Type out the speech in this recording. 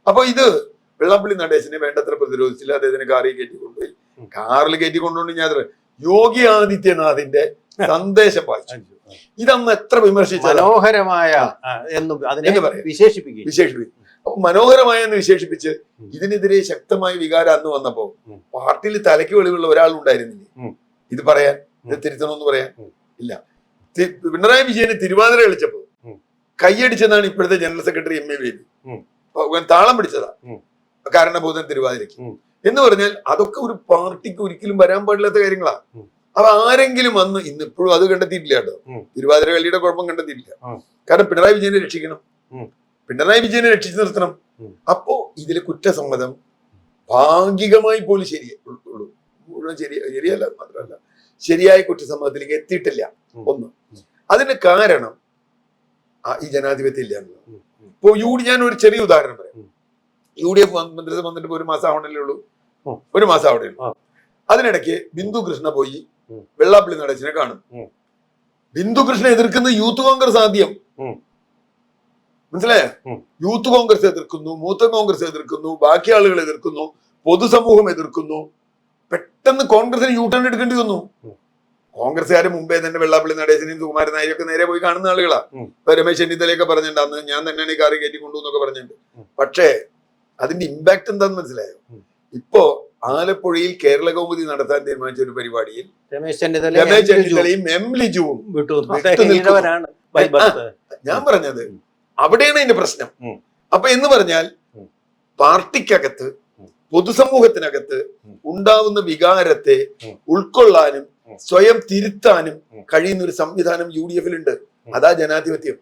അപ്പൊ ഇത് വെള്ളാപ്പള്ളി നടേശനെ വേണ്ടത്ര പ്രതിരോധിച്ചില്ല. അദ്ദേഹത്തിന് കാറിൽ കയറ്റി കൊണ്ടുപോയി. കാറിൽ കയറ്റി കൊണ്ടുപോയി ഞാൻ യോഗി ആദിത്യനാഥിന്റെ സന്ദേശം വായിച്ചു. ഇതന്ന് എത്ര വിമർശിച്ചാൽ മനോഹരമായ എന്ന് വിശേഷിപ്പിക്കും. അപ്പൊ മനോഹരമായ എന്ന് വിശേഷിപ്പിച്ച് ഇതിനെതിരെ ശക്തമായ വികാരം അന്ന് വന്നപ്പോ പാർട്ടിയിൽ തലയ്ക്ക് വെളിവുള്ള ഒരാളുണ്ടായിരുന്നില്ലേ ഇത് പറയാൻ, ഇത് തിരുത്തണമെന്ന് പറയാൻ? ഇല്ല. പിണറായി വിജയന് തിരുവാതിര കളിച്ചപ്പോ കൈയടിച്ചതാണ് ഇപ്പോഴത്തെ general secretary M A baby. താളം പിടിച്ചതാ കാരണബോധം തിരുവാതിരയ്ക്ക് എന്ന് പറഞ്ഞാൽ അതൊക്കെ ഒരു പാർട്ടിക്ക് ഒരിക്കലും വരാൻ പാടില്ലാത്ത കാര്യങ്ങളാ. അപ്പൊ ആരെങ്കിലും വന്ന് ഇന്നിപ്പോഴും അത് കണ്ടെത്തിയിട്ടില്ല കേട്ടോ. തിരുവാതിര കളിയുടെ കുഴപ്പം കണ്ടെത്തിയിട്ടില്ല. കാരണം പിണറായി വിജയനെ രക്ഷിക്കണം, പിണറായി വിജയനെ രക്ഷിച്ചു നിർത്തണം. അപ്പോ ഇതിലെ കുറ്റസമ്മതം ഭാഗികമായി പോലും ശരിയുള്ളൂ, മുഴുവൻ ശരിയല്ല മാത്രമല്ല ശരിയായ കുറ്റസമ്മതത്തിലേക്ക് എത്തിയിട്ടില്ല. ഒന്ന്, അതിന് കാരണം ഈ ജനാധിപത്യം ഇല്ല എന്നുള്ളത്. ഇപ്പോ ഞാൻ ഒരു ചെറിയ ഉദാഹരണം പറയാം. UDF മന്ത്രിസഭ വന്നിട്ട് ഒരു മാസം ആവണല്ലേ ഉള്ളൂ, ഒരു മാസം അവിടെ ഉള്ളൂ. അതിനിടയ്ക്ക് ബിന്ദു കൃഷ്ണ പോയി വെള്ളാപ്പള്ളി നടേശനെ കാണും. ബിന്ദു കൃഷ്ണ എതിർക്കുന്ന യൂത്ത് കോൺഗ്രസ് ആദ്യം, മനസ്സിലായോ? യൂത്ത് കോൺഗ്രസ് എതിർക്കുന്നു, മൂത്ത കോൺഗ്രസ് എതിർക്കുന്നു, ബാക്കി ആളുകൾ എതിർക്കുന്നു, പൊതുസമൂഹം എതിർക്കുന്നു. പെട്ടെന്ന് കോൺഗ്രസിന് യൂട്ടേൺ എടുക്കേണ്ടി വന്നു. കോൺഗ്രസ്സുകാർ മുമ്പേ തന്നെ വെള്ളാപ്പള്ളി നടേശനെയും സുകുമാരൻ നായരൊക്കെ നേരെ പോയി കാണുന്ന ആളുകളാ. ഇപ്പൊ രമേശ് ചെന്നിത്തലയൊക്കെ പറഞ്ഞിട്ടുണ്ടാന്ന് ഞാൻ തന്നെയാണ് ഈ കാറി കയറ്റി കൊണ്ടുവന്നൊക്കെ പറഞ്ഞിട്ടുണ്ട്. പക്ഷേ അതിന്റെ ഇമ്പാക്ട് എന്താന്ന് മനസ്സിലായോ? ഇപ്പോ ആലപ്പുഴയിൽ കേരള കൗമുദി നടത്താൻ തീരുമാനിച്ച ഒരു പരിപാടിയിൽ രമേശ് ചെന്നിത്തലയും എം ലിജുവും ഞാൻ പറഞ്ഞത് അവിടെയാണ് അതിന്റെ പ്രശ്നം. അപ്പൊ എന്ന് പറഞ്ഞാൽ പാർട്ടിക്കകത്ത് പൊതുസമൂഹത്തിനകത്ത് ഉണ്ടാവുന്ന വികാരത്തെ ഉൾക്കൊള്ളാനും സ്വയം തിരുത്താനും കഴിയുന്ന ഒരു സംവിധാനം UDF-ലുണ്ട്. അതാ ജനാധിപത്യം.